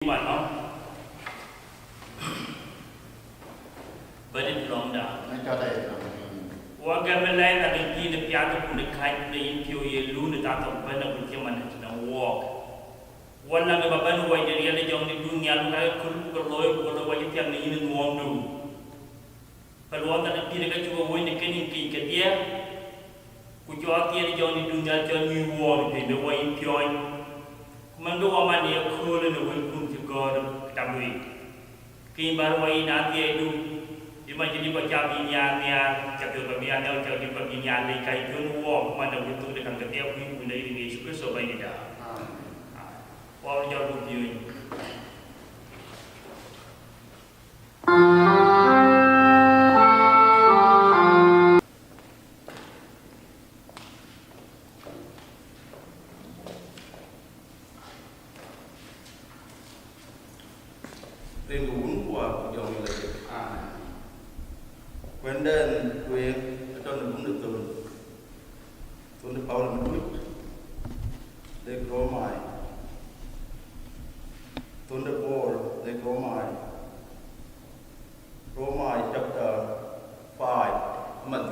mà nó beri belum dah. Warga Malay tak ada di piatu pun dekat di impio ye lu ni tak tahu mana pun zaman nak walk. Wala ke bapa nu wajah dia le jom di dunia lu kaya kalau wajah tiang ni ini nuam du. Peluang tak ada pi dekat cuba wajah kening ki ke dia. Kujual dia di jom di dunia jom new world di wajah impio. Mando aman dia khol ni wajah pun juga tamui. Kini baru wajah nanti itu. Jadi baca binyan jatuh babian atau jadi babian lekai pun wong mana betul dengan ketiak pun benda ini suka sobai dah. Wong jauh dia. Renungan kuah jauh lagi. When then we don't know the to the power of the they grow my to the ball they grow my chapter 5 month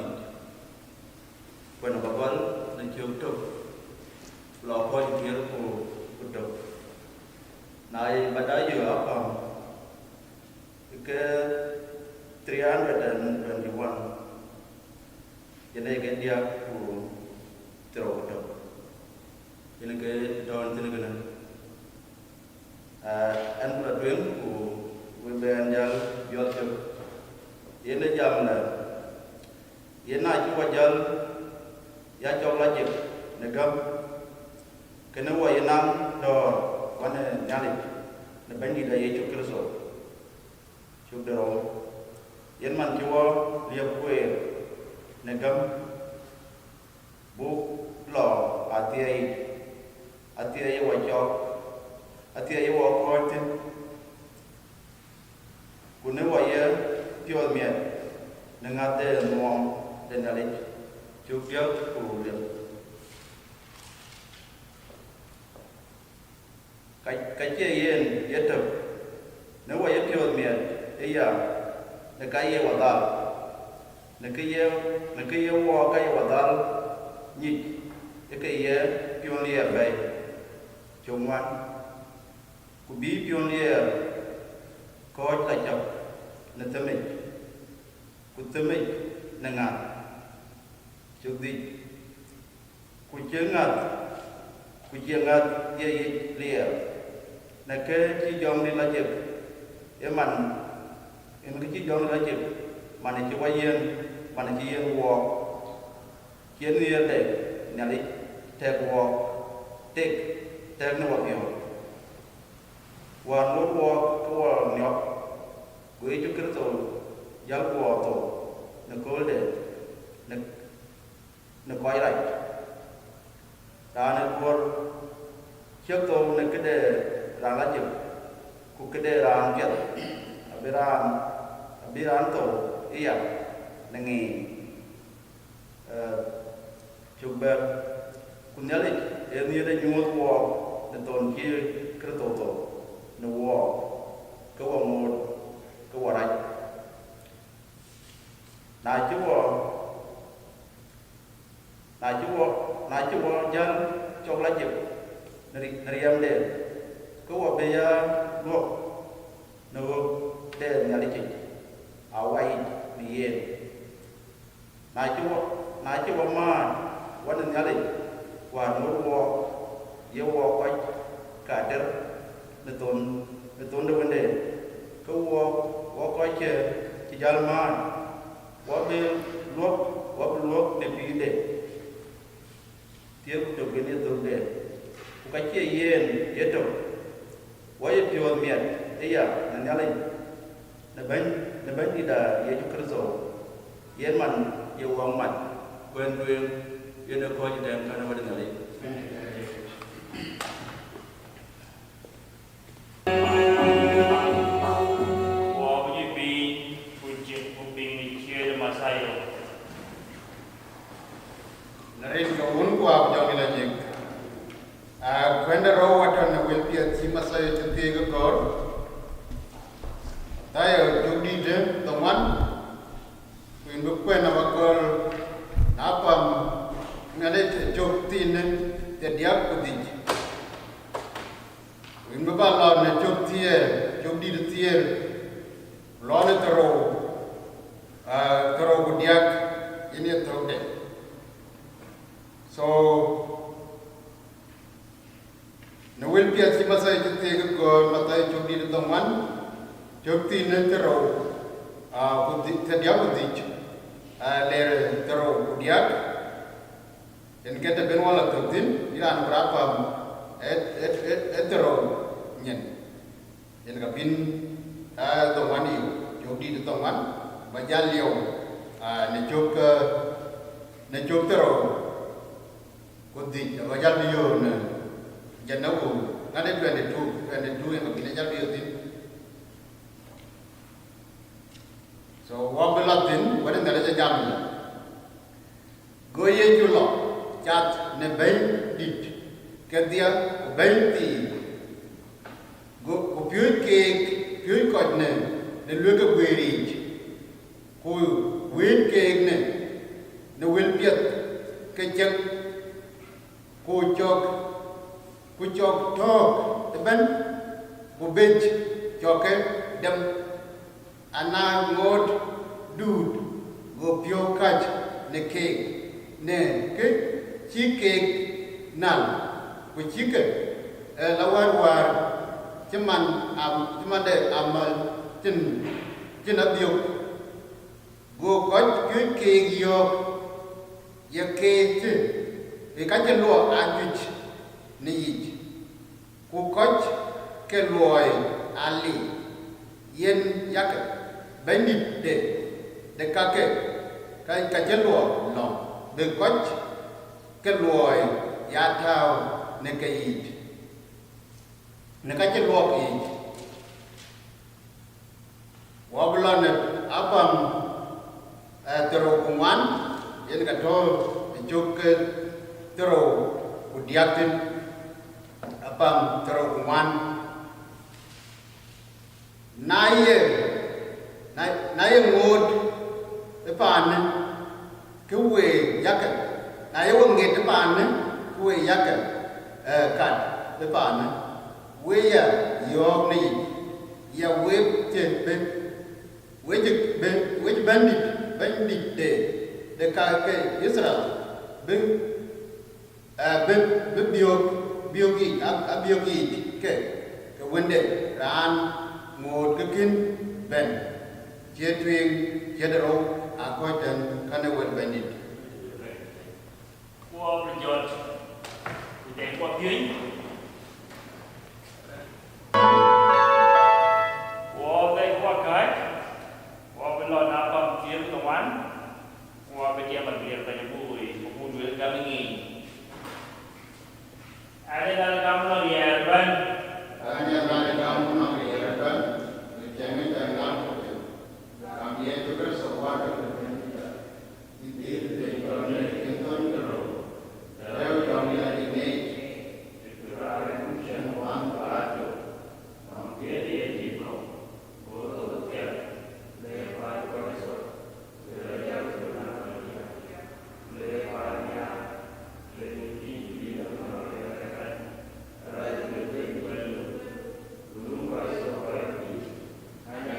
when a bubble the child took law point here for put up nai badai you up ke 321 jadi ke dia ku terus ini ke don ini kena an beradun ku bebanjal youtube ini jam na ini aja wajal ya jauh lagi negam kena wayanam do mana nyali nebandi dah ye cukup so cukup dero yen man jiwo liap kue negam bu lo atiai wajok atiai wakotin kune waya pio miet nengate nuang dan alik cukup ku liap kaje yen yetup ne waya pio miet iya nekaya wadal nekaya wa kaya wadal ni nekaya pionlier bay chongwan kubi pionlier ko la jap netemej kutemej nengat chukdi kujengat ye lier neke chi jong ni la jep eman em cái chiếc gió nó chịu mà này chịu quay yên mà này chỉ yên wọ kiến yên để nhà đi theo wọ tết theo nó wọ nhiều wọ nốt wọ cái wọ nhọc với chút cái tổ giáo wọ tổ nó cố để nó quay lại đó nó wọ trước tổ nó cái để làm lá chịu cũng cái để làm việc biran to iya nengi coba kunyali ini ada nyumut wo dan ton ki kerto to no wo ke wo mod ke wo rai na chu wo jan chok la jip nariam de ke wo be ya lo no để nhà đi chỉnh awai niên nai chú mà quan nhà đi quan nốt wo yêu wo quay cả đợt để tồn được vấn đề cái wo quay chơi chỉ giờ mà wo bị luộc để bị để tiếp tục cái này tồn để cái chơi yên tiếp tục wo yêu tiêu miệt đấy à nhà đi Naban tidak ia juga kerja, ia man ia uang mat, bukan duit ia nak kau jadi kerana ada nilai. Wah, begini puji ni cia masa yo. Narin kau kuah jauh lagi. Kwenda roh watan na wilpia si masa yo cantik kor. Babylon ne chok di tier lo ne tero gudiak ini tode. So ne will pia si masai te ko matai chok di tongwan chok ti ne tero budi tedia budi le tero gudiak en kita benwala toktin iran berapa tero nyen en kapin tongwan ni chok di tongwan bajal liu ne chok tero budi bajal liu ne janawu ngade 22 yang kapin jal liu tin. So wabelatin wadan dara jam goye julo chat ne bay dit kedia bay ti go pyut ko ne lu ga gweri ko wen ke ne wel piet ke chak ko chok tok ban ko bej choke dem ana ngod dud go pio kaj ne ke chi ke nan ko chi ke war chaman de amal chin abio go ko ke yo ye ke chi e ka chen lo a ju ni ko ko ke loy ali yen yak benit de kake ka jelo no de coach ke loy ya thao ne ke it ne ka jelo ke wablan apam tero kuman yen ka to juk tero udiatin apam tero kuman naye ngod pan ke we yak naye wonge te pan ke we yak kat te pan we ya yo ni ya we che we bandit de ka ke Israel ben biogi ke wende ran ngod ke kin ben chia truyền chia đaro coi trên khả năng vận bệnh dịch qua bên George để qua dưới qua đây qua cái qua bên lo nào bằng kiếm tổng quán qua bên kia bằng việc tại buổi việc cái gì ai đây là ਕੰਮ nó gì bên anh em là ਕੰਮ nó gì bên chẳng mấy cái làm kami itu bersebuah dengan ini dari kami itu terus dari kami ini berarti bukan orang baru mungkin dia jiwa bodoh dia lepas konsol dia sudah lepasnya lebih dia mengatakan rajin belum seperti hanya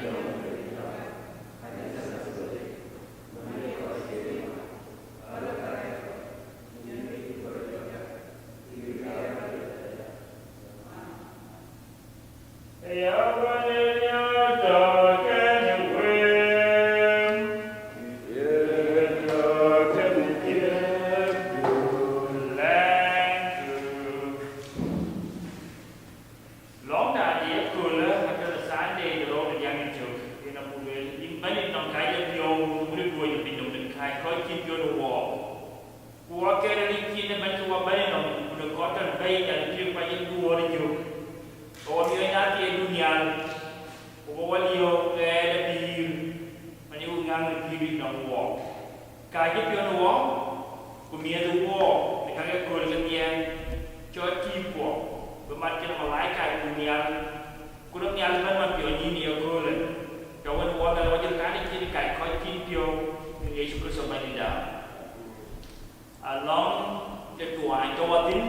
along the tuan kawatin,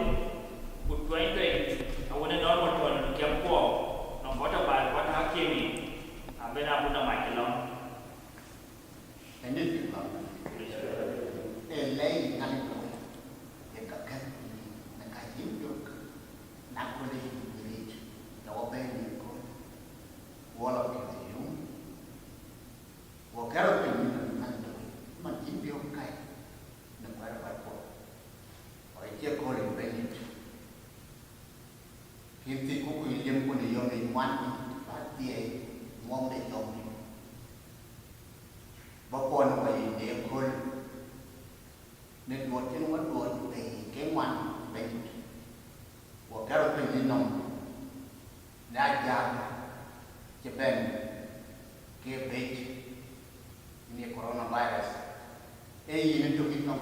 put 20, I want to know what one, Kiampo, tia mong để chồng đi bà con vậy để khôn nên một cái mất buồn thì cái ngoan bệnh của các bệnh nhân nông đã giảm cho bên cái bệnh như coronavirus ấy nên tôi nghĩ không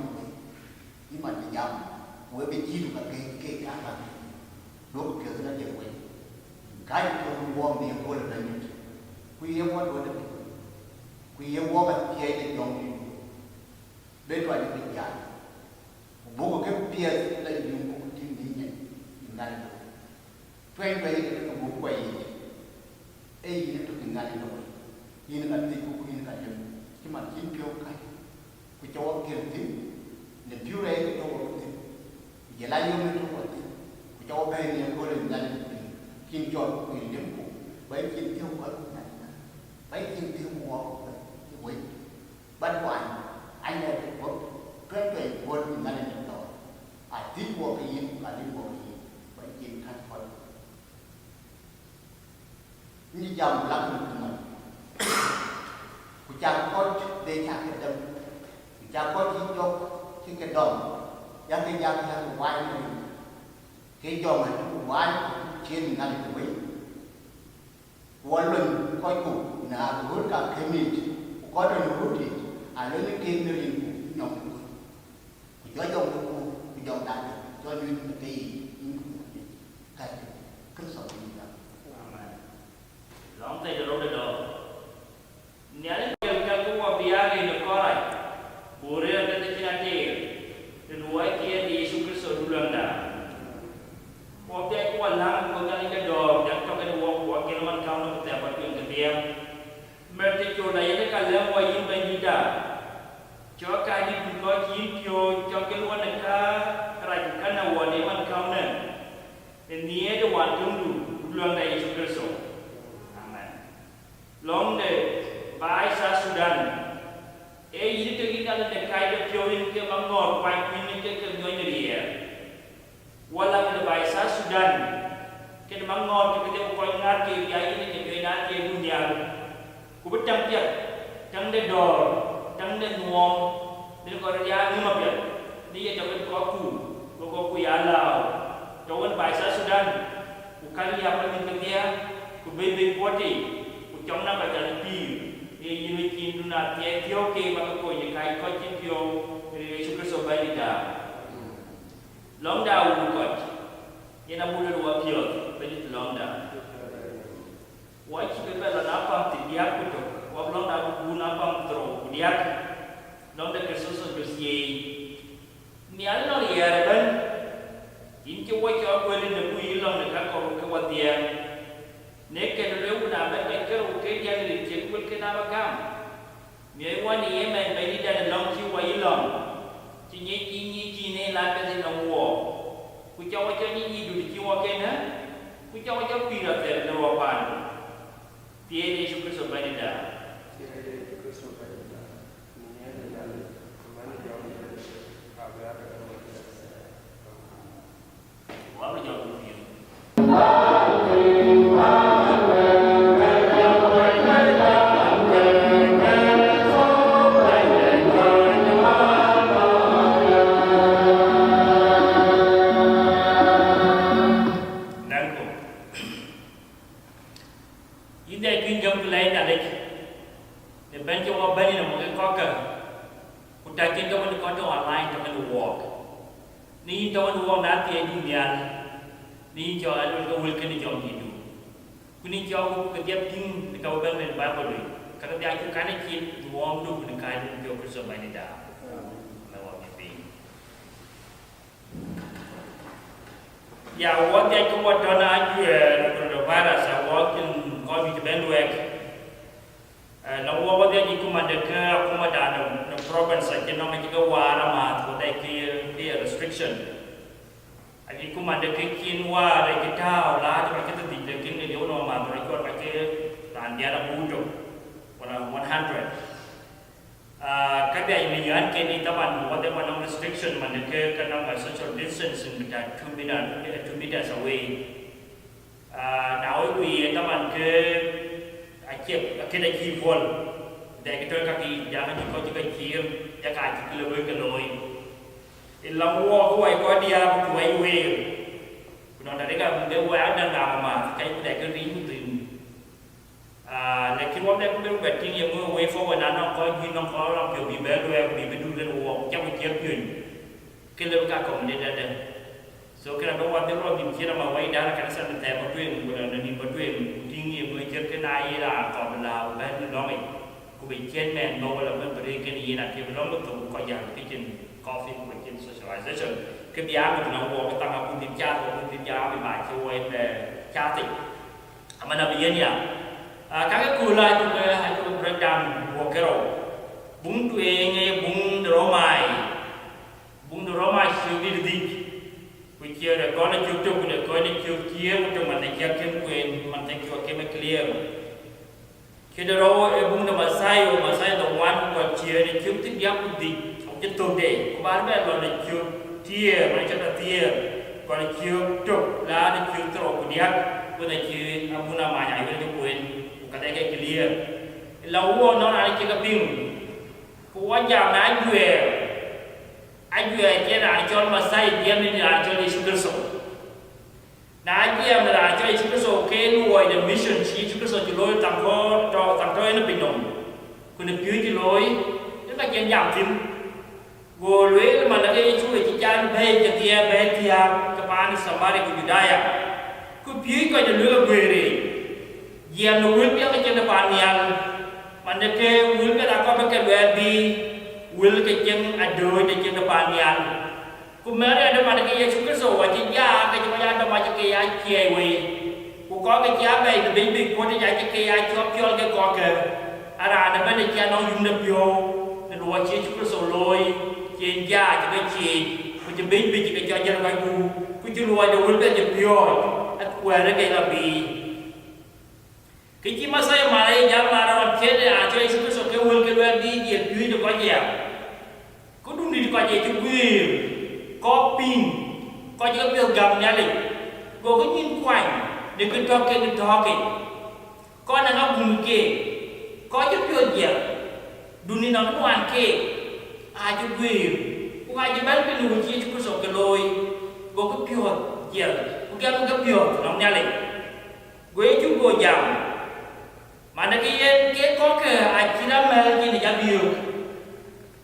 nhưng mà chỉ giảm với bị chi được cái cá bằng đúng kiểu nó nhiều vậy cái tôi mua miếng cô là bệnh quy yếu quá rồi đấy quy yếu quá cái kia thì dòng bên ngoài những cái giải bố cái bia đây dùng một cái gì nhỉ ngay quen với cái bố quay ấy nó được ngay rồi như là cái cụ như là cái mặt chín kêu cái cho kia tím để phiêu đây cái đồ vậy là dùng cái đồ cho bên này cô lên ngay kim chọn quyền điểm cụ bảy kim tiêu quá bảy kim tiêu mua quỷ ban quản anh là có cái quân ngay lên đó à tí mua cái gì cả đi mua cái gì bảy kim thành phần như dòng lắm mình của cha có để cha cái đầm cha có chỉ cho cái đồng giá cái giá cái quay này cái dòng này nó quay trên ngay từ mấy lần coi cụ là vốn cả cái mình có được vốn thì à lấy cái kim nó đi nòng cho dòng cụ dòng đại cho nên cái sầu gì đó lòng tay rồi đó nhớ cái của bia cái nó có lại bùrê cái cái này thì nuôi kia đi Yesus Kristus dulu dah waktu aku lang ko kali ka do yang to ka do ko ke man ka no te ba tin ke dia merti cho na ye ka le wa yin ba ni da cho ka ni ku ko yin pyo cho ke lo na ka ra ka na wa ni man ka na ni ye do wan tung du dulu dah Yesus Kristus amen long de bai sa Sudan ini ke kita le kai de pyo yin ke ma ngor pai ni ke ngoi ni dia walau kita bahasa Sudan, kita mengon kita kau ingat ke kiai ini kita ingat ke dunia, kubet campiak, cang de dor, cang de nuong, de kau dia ni mapiat, dia jangan kau yalau, jangan bahasa Sudan, bukan apa yang dia, kubebe kuati, kucang nak baca lebih, ini mungkin dunia dia tio ke maka kau yang kai kau tio, suka sobai dah. Long dah ukot, yang nak mula dua piot, beri long dah. Wajib kita bela napam tidiak betul, wajib long dah guna napam terus, tidiak long dah kesusun bersih. Ni Allah lihat kan, ini wajib aku ini nak bui long nak kau kau dia. Nek kalau dia guna mereka kau dia ni cekul kena bagam. Ni wan ni main beri dah long si wajib long. Chỉ nhé là cái gì nó mua, cứ cho nhí đủ chỉ mua cái nữa, cứ cho pi ra thế nó vào bàn, thì đây chúng tôi sẽ bài ra. Quá bây giờ cũng hiểu. Ni tahu uang nanti dunia ni jauh ada orang kena jauh hidup. Kuni jauh ketiap ting kau benda Bible ni. Kalau dia aku kan kit uang tu kena kait jauh bersama ni dah. Lawak ni. Ya uang dia aku buat dana aja coronavirus. Uang kan kau bisa benduek. Lawan dia aku mandek aku madan province saja nama kita warama tu dah dia restriction. Agi ku mandek kinwa dah kita lah tu kita tidak kin dia nama tu ikut pakai dan dia ada bujuk wana 100. Kada ini yang kini taman whatever mana restriction mandek kerana social distancing kita 2 meters away. Now we taman ke cái này chi vol để cái tôi các cái giá nó có chỉ cái chi giá cả chỉ cái lối cái lối lòng wo quay có dia quay về nó đã cái cái quá đang làm mà cái để cái rí từ để khiว่าได้เป็นแบบที่ยังมือ way forward นั้นnó cóยืนnó có làm kiểu bị bé đuôi bị bên đuôi lên uổng trong cái chiếcยืนcái lớp các cộng đến đây so cái nào đóว่าmình chỉ là mà quay đá là cái sản phẩm một chuyện là mình một chuyện kinh nghiệm với chiếc cái này là còn là bên nó mình cũng bị chết mền đâu là bên bề cái gì là khi nó lúc tụi có dạng cái chuyện coffee của chuyện socialization cái giá của nó uổng cái tăng học cùng giá của cùng giá bị bài cho quay về cha tịch mà là bây giờ nhỉ các cái cùi lại tụi cái hay tụi breakdown của cái rồi bung tụi nghe bung đồ mai siêu đi đi bây giờ là có nó chụp chụp được có nó chụp chia trong mình này chia kiếm quyền mình thấy cho cái clear khi đó bung nó mà sai đồng ngoan còn chia thì chụp tiếp giáp đi không chết tôi để có bán bé rồi là chụp chia mà cho là chia còn là chụp là nó chụp trộn của điếc với này chia bung nào mà nhảy với chụp quyền cái này cái clear lâu nó là cái pin của nhà này anh về cái này cho mà sai điểm này là cho đi xuống số nãy điểm là cho đi xuống số cái nuôi the mission chỉ xuống số chỉ lối tầm thôi nó bình ổn còn được dưới chỉ lối tức là cái giảm phím vô lối mà nó cái chú chỉ cha về cái kia các bạn samari của budaya cứ dưới coi được lối về đi dia nuwil dia ke jeng panial manake wil ke da ko ke webi wil ke jeng adoy de jeng panial kumare ada manake Yesus Kristus wa ji ya ke jeng ada ma ke ya chewe ku ko ke ya be de bi ko de ya ke ya chop pyol ke ko ke ara da be de no yum de pyo de lo Yesus Kristus loi chen ya ke chi ku ji bi ke cho jeng ba ku ji lo de wil ke pyo at kwa de ke la bi cái chi mà sai mà đây giá mà nó chết để cho Yesus Kristus cái quân cái loan đi diệt duy được có gì có đúng đi có gì chứ quy có pin có những cái gầm nhà lịch có cái nhìn quanh để cái to cái có là nó bùng kê có những cái gì dunia nó hoàn kê ai chứ quy cũng ai chứ bán cái lùi Yesus Kristus cái lôi có cái pion gì có cái pion nó nhà lịch quế chúng tôi giảm mana cái có cái ai chỉ làm gì để giảm nhiều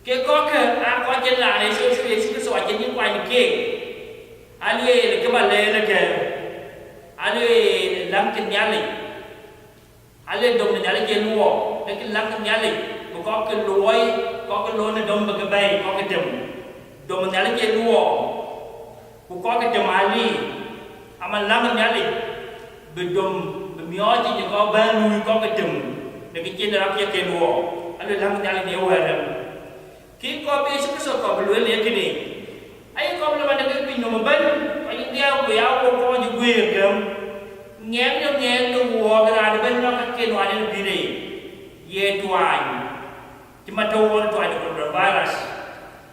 cái có cái có trên là này số cái số trên những quay cái anh ấy cái mà lên là cái anh ấy làm cái nhà lịch anh ấy đồng nhà lịch cái lúa cái làm cái nhà lịch có cái lúa nó đồng vào cái bay có cái đồng nhà lịch cái lúa có cái anh ấy mà làm cái nhà lịch bị đồng nhớ chỉ có ba nuôi có cái chùm để cái trên đó kia lúa anh ấy làm cái này nhiều hơn khi có biết số có lúa liền cái này ấy có là bạn cái pin nó mà bên có những đeo béo có những quyền kìa nghe nó mua cái là bên nó cái kia loại này bị gì về toàn chỉ mà thôi toàn được coronavirus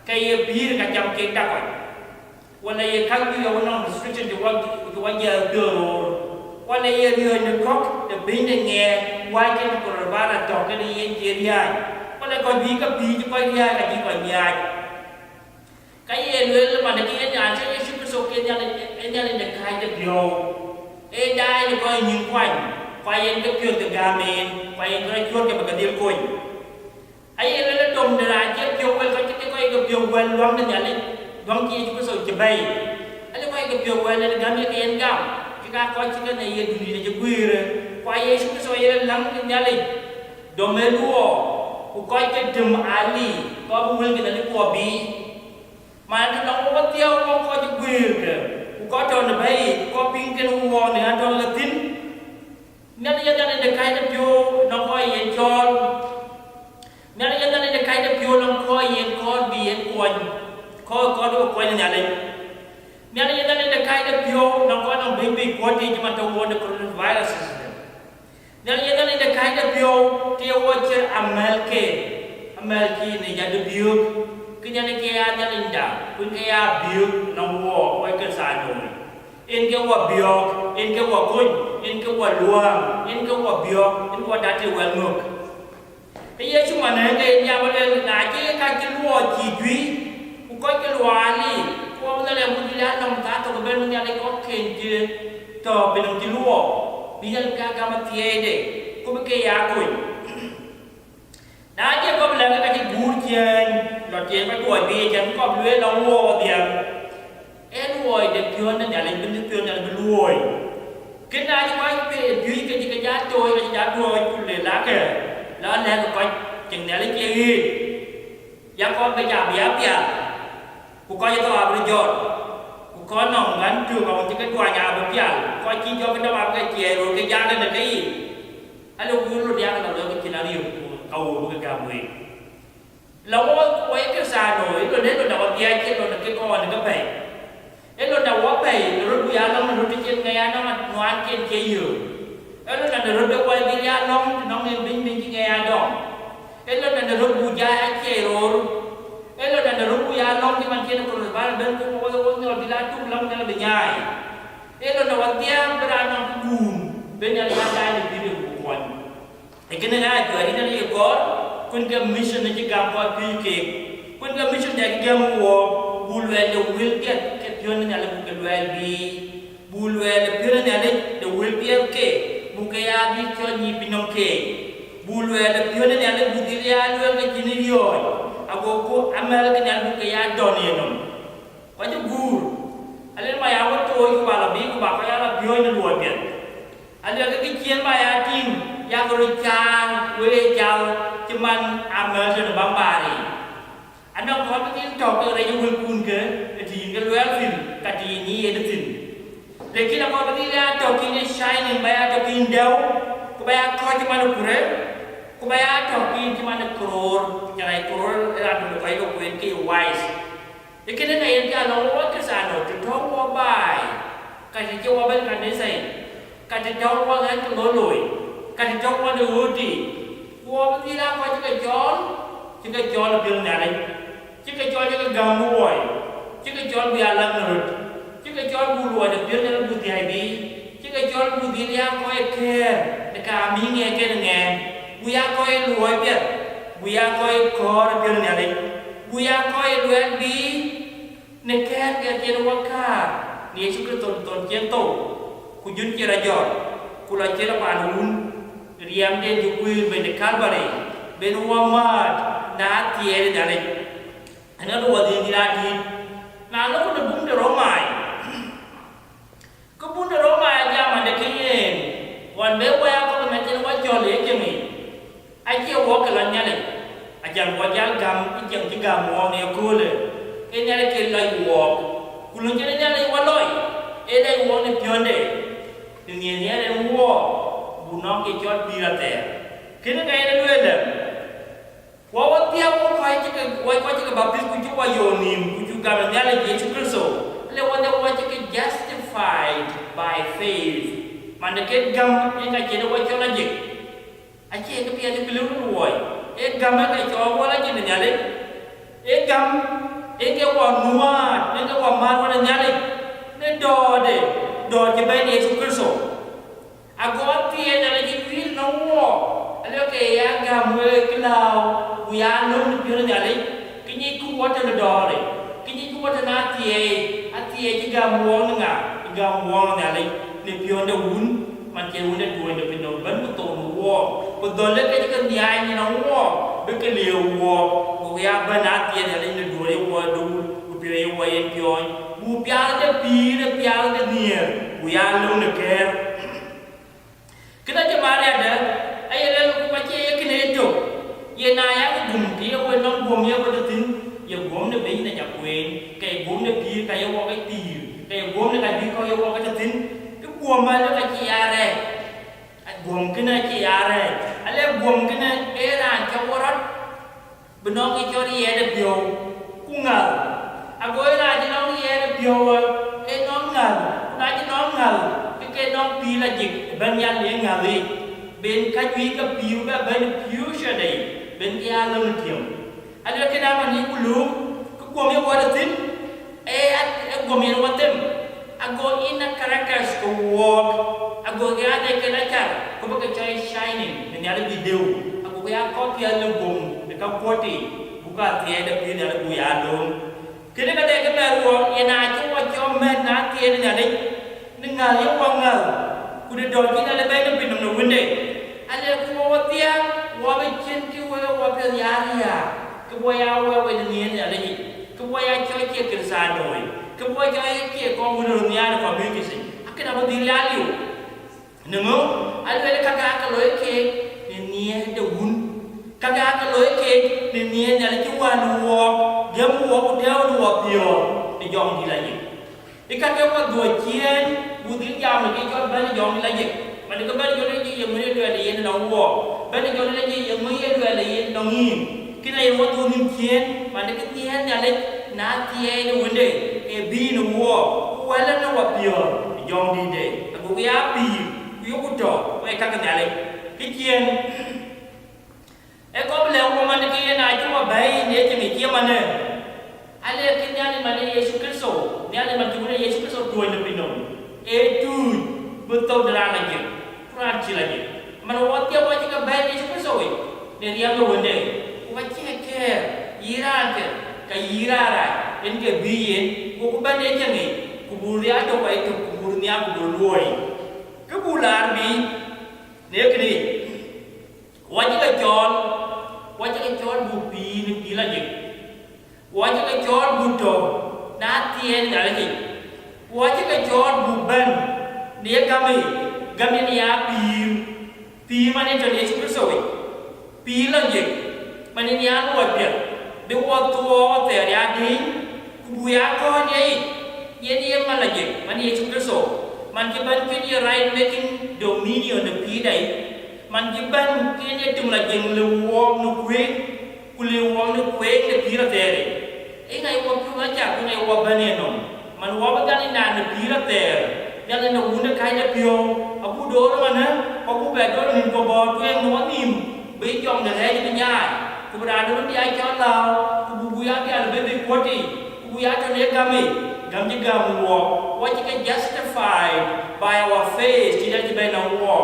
cái bị cái chăm cái đặc quạnhวันนี้ข้างที่เราต้อง restriction จะว่าเยอะเกินวันนี้เรื่องนึกก็จะบินได้ไงไว้ที่กรณีบ้านจอดกันได้ยังเจียร์ใหญ่วันนี้ก่อนบีกับบีจะไปใหญ่กับบีก่อนใหญ่cáiเรื่องมันที่อาจารย์ใช้ชื่อประสบการณ์อย่างในใครจะเดียวได้จะก็ยิงควันไฟยังก็เกี่ยวกับการเมนไฟยังก็ช่วยกับการเดียวกุยเรื่องดมเวลาเจ็บเกี่ยวกันก็จะก็กับเกี่ยวกันร้องนั่นอย่างนี้ร้องที่ชื่อประสบจะไปอะไรก็กับเกี่ยวกันในการเรียนกันcác con chỉ cần này dunia je guir kwa Yesus Kristus ye lang nyali domeluo ku ko ke dem ali ko bul ke dali ko bi ma ni no ko tiao ko je guir ke ku ko to na bai ko ping ke wo ne to latin nyali ya dali de kai de pyo no ko ye chol nyali ya dali de kai de pyo no ko ye ko bi ye ko do ko nyali Mẹ nó nhận được cái được vô nó có nó bị quá trình mà tôi muốn được coronavirus mẹ nó nhận được cái được vô thì tôi chơi America này nhận được vô cái nhận được cái nhận được đã cũng cái biểu nó mua quay cái sai rồi in ke wa biok in ke wa kun in ke wa luang in ke wa biok in wa dati wa ngok ke ye chu ma ne ke ya ba le na ke ka ke luo chi dui ku ko ke lua li ko na le mu di la nong ta to be no ya le ko ken je to be no ti luo bi ya ka ma tie de ko be ke ya kun na je ko le ka ke gur chen lo chen ba ko bi chen ko lue lo wo dia luoi de pion na le bin pion na luoi ke na ji mai pe dui ke ji ke ja toi ke ja luoi ku le la ke la le ko chừng ne le ke ri ya ko be ja bia pia ku ko ya to a bri jot ku ko nong ngan tu ba ji ke tua nya ba pia ko chi jo ke da ba ke che ro ke ja ke ne ke alo ku lu ya ka lo ke na ri au ke ka mui lo ko ke sa noi lo ne lo da ba pia ke lo ke ko ne ke pe lo da wa pe lo bu ya long lo ti chen ngai nó mà ngoan chen che yu lo da lo da wa bi ya long nó nghe bin bin chi ngai do lo da lo bu ya che ro lo da lo bu ya long thì man chen ko ba ben ko ko no bi la tu long na be nhai lo da wa tia bra no bu ben ya la dai ni bi bu kwan e ke na ga ni na ye ko kun ka mission ni ji ga pa pi ke kun ka mission ya ga mu wo bu le de will get pion na le buke luel bi bu luel pion na le de wil pier ke buke ya bi cho ni pinom ke bu luel pion na le bu di ya luel ke jini yo ago ko amal ke na buke ya don ye nom ko ju gur ale ma ya wo to yu ba la bi ko ba ko ya la pion na luel pian ale ke chien ba ya tin ya ko ri chang we chao chi man amal je na bang ba ri anh có cái trò cái này như quân kế thì cái lúa phim cái gì nhỉ ấy phim để khi nào có cái là trò cái này shining bay trò cái đâu có bay coi cho mana kure có bay trò cái cho mana crore cái này crore là được cái đồ quyền cái wise để cái này cái nó cái sản nó từ thâu qua bài cái gì cho qua bên cái đấy xây cái gì cho qua cái lối lối cái gì cho qua đường đi qua cái là qua cái chón là đường này chứ cái cho cái gam muoi chứ cái cho bia lang nut chứ cái cho bu luai de pion na bu ti hai bi chứ cái cho bu di ya ko e ke de ka mi nge ke nge bu ya ko e luai pia bu ya ko e ko de pion na le bu ya ko e luai bi ne ke wa ka ni chu ke ton chen to ku jun che ra jot ku la che ra pa nun riam de ju ku be de kalbare ben wa ma na ti e de le nó đùa gì ra đi là nó có được bún để rau mài có bún để rau mài ra mà để cái gì còn bé qua có cái mấy cái nó cho lấy cái gì ai kêu quá cái lần nha này ai chẳng quá giá gam cái chẳng chỉ gam ngon này côเลยcái nhà này cái lấy quá cô luôn cho nên nhà này quá lôi cái đây quá này pion đấy từ nhà này này quá bún nó cái cho bì ra tè cái nó cái này luôn đấy wa tia wa pai chika wa chika baptis ku chuwa yonim ku chuka na le Yesu Kristo le wa chika justified by faith man ke gam e ka chena wa chola jik a che ka pia de bilu ruoi e gam ka cho wa la jin nya le e gam e ke wa nuwa e ke wa man wa nya le ne do je ba Yesu Kristo a go tia na le ji wi no wo ale ke ya gam we klau bu ya lum pion na le ki ni ku wa ta do le ki ni ku wa ta na tie ji gam wo nga gam wo na le ni pion da un man ke un da du da pin no ban bu to no wo bu do le ke ka ni ai ni no wo be ke liu wo bu ya ba na tie na le ni du le wo du bu pi le wo yen pion bu pia da pi da pia da ni bu ya lum na ke kita je ma le da ai le ku ma che ke ne to ye na ya ku dum ti ko non bom ye ko tin ye bom ne be na ja kuen kai bom ne pi kai yo kai ti kai bom ne kai bi ko yo ka tin ku bom ma le ka chi are ai bom ke na chi are ale bom ke na era cha worat benong ke chori ye de bio ku ngal a go era ji nong ye de bio e nong ngal na ji nong ngal ke nong pi la jik ban ya le ngal ri bên cái quý cái piu cái bên piu sẽ đây bên kia lưng thiểm anh cái nào mà ní cú lúm cái quần miếng qua được tin ê anh quần miếng qua tim ago ina Caracas ko walk ago gade ke lakar ko ba choy shining ni ala video ago ya copy ala bum de ka poti buka tie da pi da bu ya dum kene ka de ke meru ina chu wa cho men na tie ni ale ni ngal yo wa ngal ku de do ki ala be da pin no winde ale ku wa tia wa be chen ti wa be ya ya ke wa ya wa ni ni ale ni ke wa ya choy ke ke sa noi ke wa ya ke ko mu no ni ala ko bi ki si akena ba di ya liu nengo alwele kaga ka loy ke ni nie de wun kaga ka loy ke ni nie nyale ki wan wo gem wo de wo pio ni jong di la yi ikaga wa do chien bu di ya ma ki jo ba ni jong di la yi ma de ko ba jo ni ye mo ni de ye na wo ba ni jo ni ye mo ye de la ye no ngi ki na ye wo do ni chien ma de ki nie nyale na tie de wunde e bi no wo wala na wa pio ni jong di de ko ya bi yo kuto we kaka nyale kitien e ko ble ko man ki na ju ma bai ne ti mi ki mane ale ki nyale mane Yesus Kristo nyale man ju ne Yesus Kristo tu ne pino e tu betul dara lagi kuran ci lagi man wo ti wa ti ka bai Yesus Kristo we ne riam no wonde wa che ke ira ke ka ira ra en ke bi yen ko ku ban ne che ngi ku bu ria to wa ku bu nia ku bu luoi cái bulan bi nếu cái gì qua những cái chọn bu pi là gì qua những cái chọn bu trò đá tiền là gì qua những cái chọn bu bên nếu kami ni ya pi mà nên cho nên chúng tôi pi là gì mà nên ya nuôi biển để qua tua để ya đi bu ya con vậy vậy mà là gì mà nên chúng tôi man kiban kini right making dominion the pi dai man kiban kini tung la jeng le wong no kwe ku le wong no kwe ke pi ra tere e ngai wo pu la ja ku ngai wo bane no man wo ba kan na ne pi ra tere ya le no un kai na pio abu do ro man ha abu ba do nin ko bo tu en no nim be jong de le ni nya ku bra do ni ai cho lao ku bu ya ya le be ko ti ku ya cho ne kami gam ji gam wo what you can justify by our faith chỉ là chỉ bên nào wo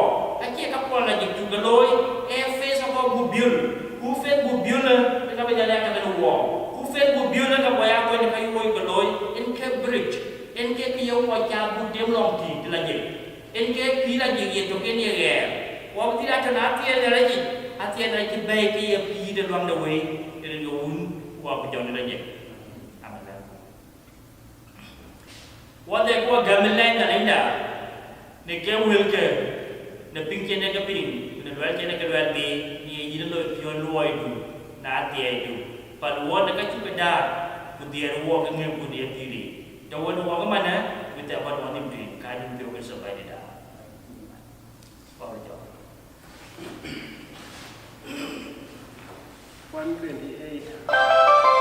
anh chị các con là những chủ cái lối em faith sao có bu bill who faith bu bill là các bây giờ đang cái bên wo who faith bu bill là các bạn có những cái wo cái lối in cái bridge in cái yêu wa cha bu dem long thì là gì in cái pi là gì cho cái này ghẻ wa bây giờ cho nó tiền là gì tiền là chỉ bay cái pi để long đầu way để nó uốn wa bây giờ là gì Wade ko gamelan na linda ne ke wilke ne pinke ne ka ping ne dwal ke ne ka dwal bi ni yi lo pio loi du na tie du pal wo ne ka chu ka da ku dia wo ka ngem ku dia tiri to wo wo ka mana ku ta ba wo nim bi ka nim pio ka so ba da pa jo 128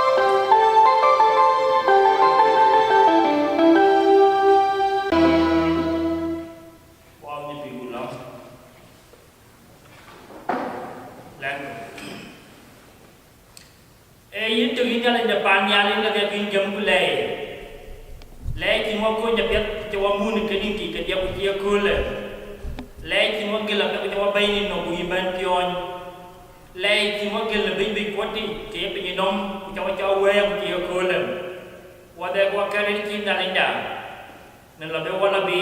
Panjang ni dia pinjam pulai. Lai cuma ko nyapet jawa mun ke ni ki ke dia puji ko le. Lai cuma gelap ke jawa bai ni no bu iban pion. Lai cuma gelap bai bai kwati ke pe ni nom jawa jawa we puji ko le. Wada ko ka ni ki na linda. Nan la be wala bi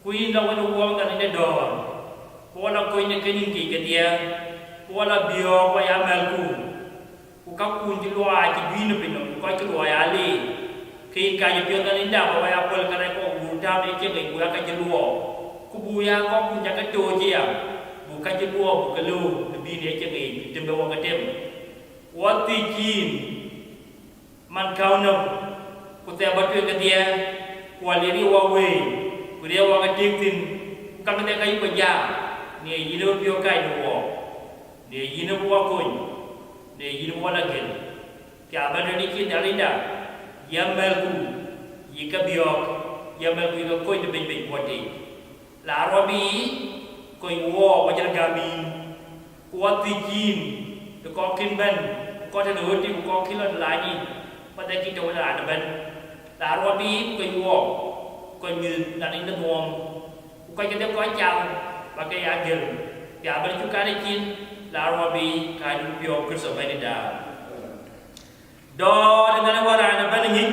kui na wala wong na ni do. Wala ko ni ke ni ki ke dia. Wala bio wa ya malku. Các quân chỉ loài chỉ duy nó bình thường coi chỉ loài ali khi cả những việc đó đến đâu mà phải cái này có buồn đau để chơi cái buồn cái chỉ lùa ku buya có quân chắc cái trôi gì à buồn cái chỉ lùa buồn cái lù để để chơi cái tìm đâu cái tìm what the gene man kau nông ku te bắt được cái dia kuali ni wawe ku dia wa cái tim tin các cái bây giờ này gì đâu bio cái lùa này gì nó bua coi ne yin wala gen kya bana ni ki dalinda yamelku yika biok yamelku ko koy de be wati la robi koy wo wajar gami kuati jin de ko kin ben ko ta no ti ko kilon la ni pada ki to la ben la robi koy wo coi như là đi nước ngoài coi cho nó coi chào và cái agil thì abang juga ada kin larwabi kayu pio kerso bani da do dengan orang apa ni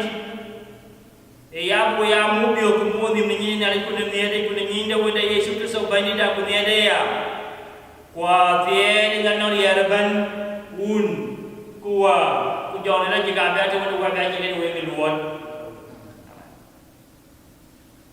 ya bu ya mu pio kumu ni nyari kuning da wada Yesus kerso bani da kuning ada ya kwa tie dengan nori araban un kuwa ku jong ni la jiga ba tu ku ba ba ni ni we luon